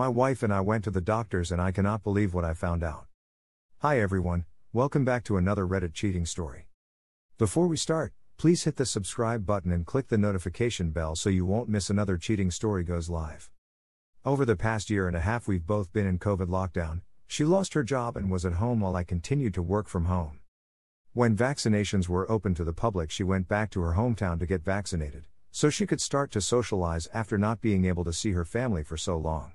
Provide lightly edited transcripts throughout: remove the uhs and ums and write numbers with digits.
My wife and I went to the doctors and I cannot believe what I found out. Hi everyone, welcome back to another Reddit cheating story. Before we start, please hit the subscribe button and click the notification bell so you won't miss another cheating story goes live. Over the past year and a half we've both been in COVID lockdown. She lost her job and was at home while I continued to work from home. When vaccinations were open to the public, she went back to her hometown to get vaccinated, so she could start to socialize after not being able to see her family for so long.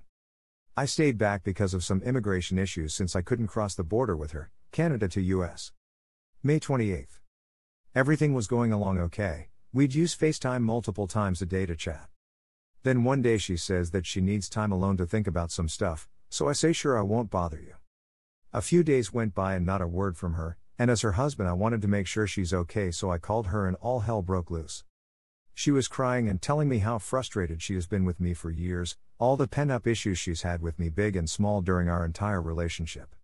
I stayed back because of some immigration issues since I couldn't cross the border with her, Canada to US. May 28th. Everything was going along okay. We'd use FaceTime multiple times a day to chat. Then one day she says that she needs time alone to think about some stuff, so I say sure, I won't bother you. A few days went by and not a word from her, and as her husband I wanted to make sure she's okay, so I called her and all hell broke loose. She was crying and telling me how frustrated she has been with me for years, all the pent-up issues she's had with me, big and small, during our entire relationship.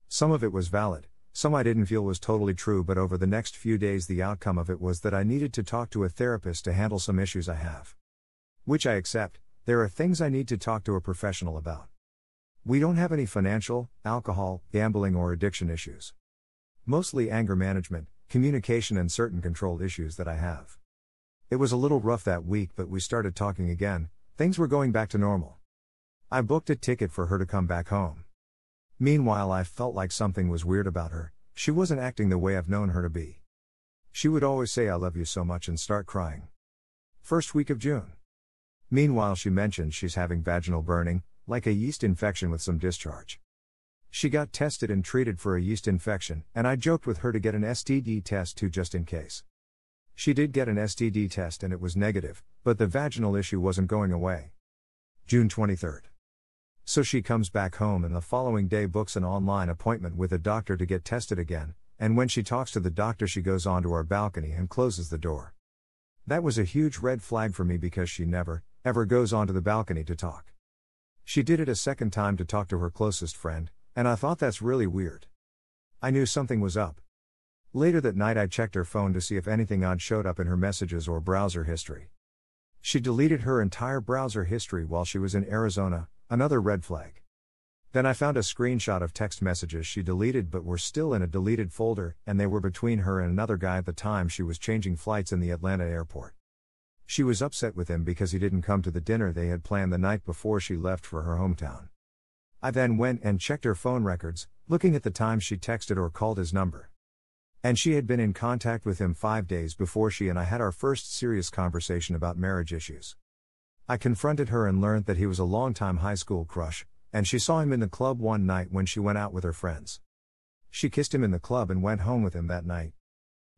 Some of it was valid, some I didn't feel was totally true, but over the next few days the outcome of it was that I needed to talk to a therapist to handle some issues I have. Which I accept. There are things I need to talk to a professional about. We don't have any financial, alcohol, gambling or addiction issues. Mostly anger management, communication and certain control issues that I have. It was a little rough that week, but we started talking again, things were going back to normal. I booked a ticket for her to come back home. Meanwhile I felt like something was weird about her, she wasn't acting the way I've known her to be. She would always say I love you so much and start crying. First week of June. Meanwhile she mentioned she's having vaginal burning, like a yeast infection with some discharge. She got tested and treated for a yeast infection, and I joked with her to get an STD test too, just in case. She did get an STD test and it was negative, but the vaginal issue wasn't going away. June 23rd. So she comes back home and the following day books an online appointment with a doctor to get tested again, and when she talks to the doctor she goes onto our balcony and closes the door. That was a huge red flag for me because she never, ever goes onto the balcony to talk. She did it a second time to talk to her closest friend, and I thought that's really weird. I knew something was up. Later that night I checked her phone to see if anything odd showed up in her messages or browser history. She deleted her entire browser history while she was in Arizona, another red flag. Then I found a screenshot of text messages she deleted but were still in a deleted folder, and they were between her and another guy at the time she was changing flights in the Atlanta airport. She was upset with him because he didn't come to the dinner they had planned the night before she left for her hometown. I then went and checked her phone records, looking at the times she texted or called his number. And she had been in contact with him 5 days before she and I had our first serious conversation about marriage issues. I confronted her and learned that he was a longtime high school crush, and she saw him in the club one night when she went out with her friends. She kissed him in the club and went home with him that night.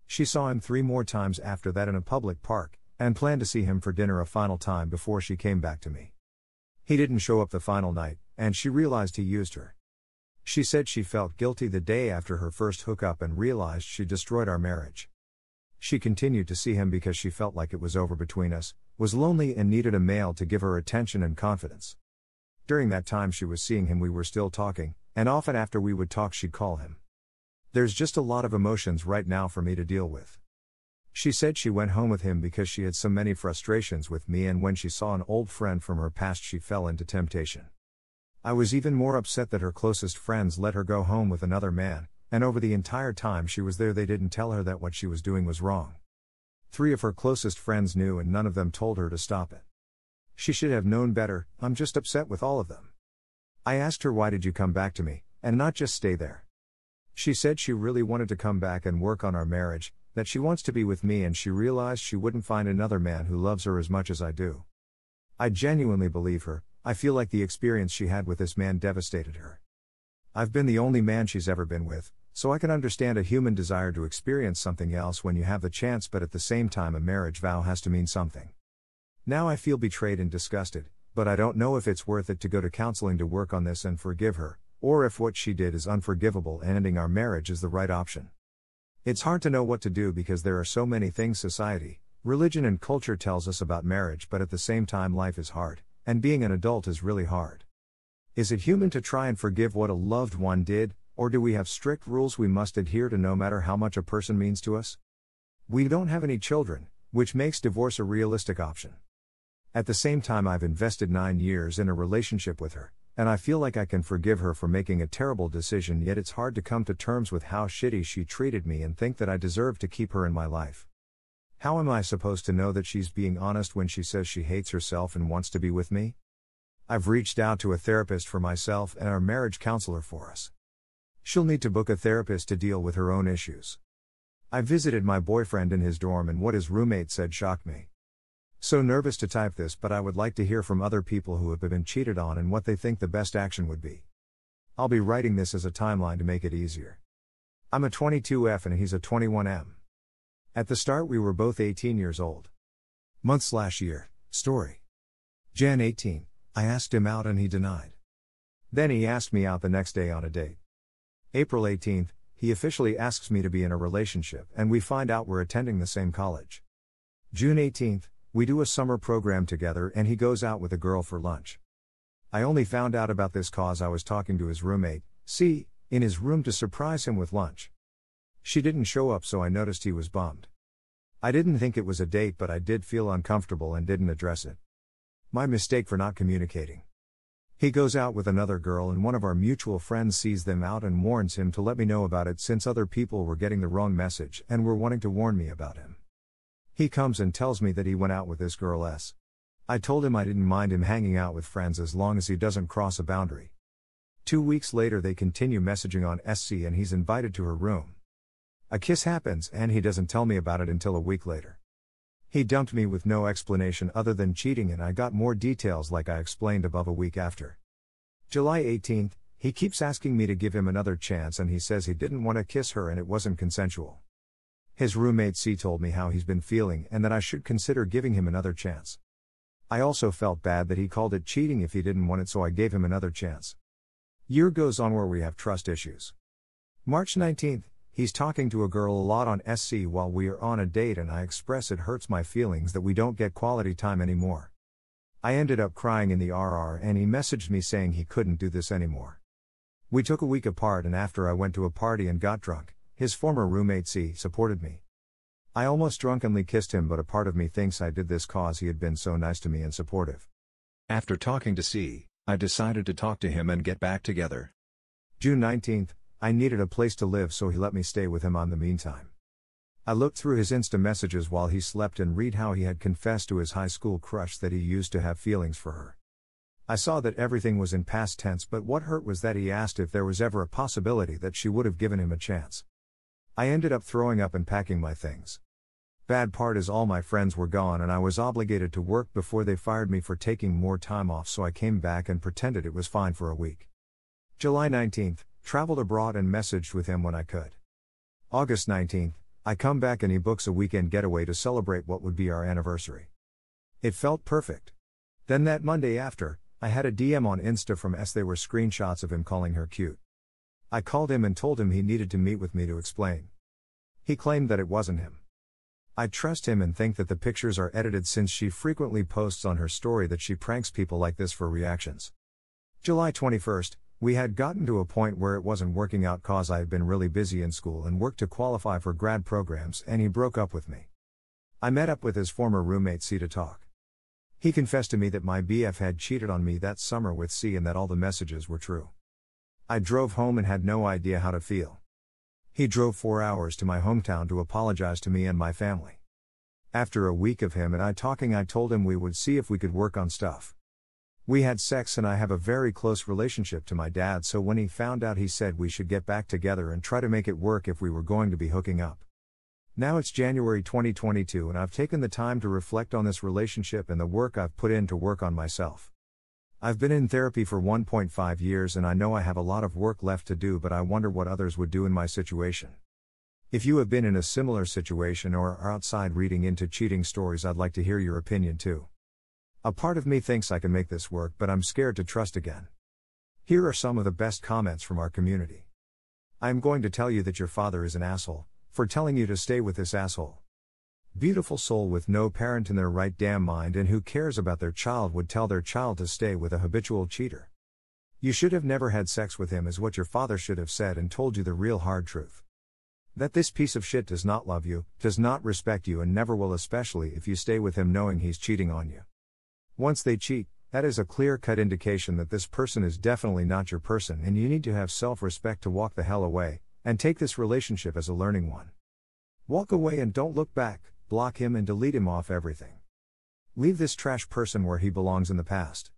She saw him 3 more times after that in a public park, and planned to see him for dinner a final time before she came back to me. He didn't show up the final night, and she realized he used her. She said she felt guilty the day after her first hookup and realized she destroyed our marriage. She continued to see him because she felt like it was over between us, was lonely and needed a male to give her attention and confidence. During that time she was seeing him we were still talking, and often after we would talk she'd call him. There's just a lot of emotions right now for me to deal with. She said she went home with him because she had so many frustrations with me, and when she saw an old friend from her past she fell into temptation. I was even more upset that her closest friends let her go home with another man, and over the entire time she was there they didn't tell her that what she was doing was wrong. 3 of her closest friends knew and none of them told her to stop it. She should have known better. I'm just upset with all of them. I asked her, why did you come back to me, and not just stay there? She said she really wanted to come back and work on our marriage, that she wants to be with me, and she realized she wouldn't find another man who loves her as much as I do. I genuinely believe her. I feel like the experience she had with this man devastated her. I've been the only man she's ever been with, so I can understand a human desire to experience something else when you have the chance, but at the same time a marriage vow has to mean something. Now I feel betrayed and disgusted, but I don't know if it's worth it to go to counseling to work on this and forgive her, or if what she did is unforgivable and ending our marriage is the right option. It's hard to know what to do because there are so many things society, religion and culture tells us about marriage, but at the same time life is hard, and being an adult is really hard. Is it human to try and forgive what a loved one did, or do we have strict rules we must adhere to no matter how much a person means to us? We don't have any children, which makes divorce a realistic option. At the same time, I've invested 9 years in a relationship with her, and I feel like I can forgive her for making a terrible decision, yet it's hard to come to terms with how shitty she treated me and think that I deserve to keep her in my life. How am I supposed to know that she's being honest when she says she hates herself and wants to be with me? I've reached out to a therapist for myself and our marriage counselor for us. She'll need to book a therapist to deal with her own issues. I visited my boyfriend in his dorm and what his roommate said shocked me. So nervous to type this, but I would like to hear from other people who have been cheated on and what they think the best action would be. I'll be writing this as a timeline to make it easier. I'm a 22F and he's a 21M. At the start we were both 18 years old. Month/year, story. Jan 18, I asked him out and he denied. Then he asked me out the next day on a date. April 18th, he officially asks me to be in a relationship and we find out we're attending the same college. June 18th, we do a summer program together and he goes out with a girl for lunch. I only found out about this cause I was talking to his roommate, C, in his room to surprise him with lunch. She didn't show up, so I noticed he was bummed. I didn't think it was a date, but I did feel uncomfortable and didn't address it. My mistake for not communicating. He goes out with another girl and one of our mutual friends sees them out and warns him to let me know about it since other people were getting the wrong message and were wanting to warn me about him. He comes and tells me that he went out with this girl S. I told him I didn't mind him hanging out with friends as long as he doesn't cross a boundary. 2 weeks later they continue messaging on SC and he's invited to her room. A kiss happens and he doesn't tell me about it until a week later. He dumped me with no explanation other than cheating, and I got more details like I explained above a week after. July 18th, he keeps asking me to give him another chance and he says he didn't want to kiss her and it wasn't consensual. His roommate C told me how he's been feeling and that I should consider giving him another chance. I also felt bad that he called it cheating if he didn't want it, so I gave him another chance. Year goes on where we have trust issues. March 19th, he's talking to a girl a lot on SC while we are on a date and I express it hurts my feelings that we don't get quality time anymore. I ended up crying in the RR and he messaged me saying he couldn't do this anymore. We took a week apart and after I went to a party and got drunk, his former roommate C supported me. I almost drunkenly kissed him, but a part of me thinks I did this cause he had been so nice to me and supportive. After talking to C, I decided to talk to him and get back together. June 19th, I needed a place to live so he let me stay with him on the meantime. I looked through his Insta messages while he slept and read how he had confessed to his high school crush that he used to have feelings for her. I saw that everything was in past tense, but what hurt was that he asked if there was ever a possibility that she would have given him a chance. I ended up throwing up and packing my things. Bad part is all my friends were gone and I was obligated to work before they fired me for taking more time off, so I came back and pretended it was fine for a week. July 19th, traveled abroad and messaged with him when I could. August 19th, I come back and he books a weekend getaway to celebrate what would be our anniversary. It felt perfect. Then that Monday after, I had a DM on Insta from S. They were screenshots of him calling her cute. I called him and told him he needed to meet with me to explain. He claimed that it wasn't him. I trust him and think that the pictures are edited since she frequently posts on her story that she pranks people like this for reactions. July 21st, we had gotten to a point where it wasn't working out cause I had been really busy in school and worked to qualify for grad programs and he broke up with me. I met up with his former roommate C to talk. He confessed to me that my BF had cheated on me that summer with C and that all the messages were true. I drove home and had no idea how to feel. He drove 4 hours to my hometown to apologize to me and my family. After a week of him and I talking, I told him we would see if we could work on stuff. We had sex and I have a very close relationship to my dad, so when he found out he said we should get back together and try to make it work if we were going to be hooking up. Now it's January 2022 and I've taken the time to reflect on this relationship and the work I've put in to work on myself. I've been in therapy for 1.5 years and I know I have a lot of work left to do, but I wonder what others would do in my situation. If you have been in a similar situation or are outside reading into cheating stories, I'd like to hear your opinion too. A part of me thinks I can make this work, but I'm scared to trust again. Here are some of the best comments from our community. I am going to tell you that your father is an asshole, for telling you to stay with this asshole. Beautiful soul with no parent in their right damn mind and who cares about their child would tell their child to stay with a habitual cheater. You should have never had sex with him is what your father should have said and told you the real hard truth. That this piece of shit does not love you, does not respect you and never will, especially if you stay with him knowing he's cheating on you. Once they cheat, that is a clear-cut indication that this person is definitely not your person, and you need to have self-respect to walk the hell away, and take this relationship as a learning one. Walk away and don't look back, block him and delete him off everything. Leave this trash person where he belongs in the past.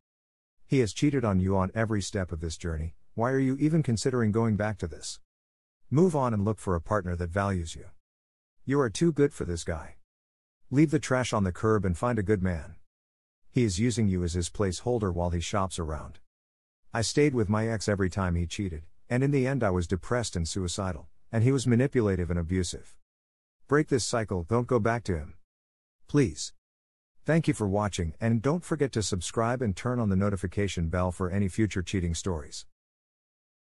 He has cheated on you on every step of this journey, why are you even considering going back to this? Move on and look for a partner that values you. You are too good for this guy. Leave the trash on the curb and find a good man. He is using you as his placeholder while he shops around. I stayed with my ex every time he cheated, and in the end I was depressed and suicidal, and he was manipulative and abusive. Break this cycle, don't go back to him. Please. Thank you for watching, and don't forget to subscribe and turn on the notification bell for any future cheating stories.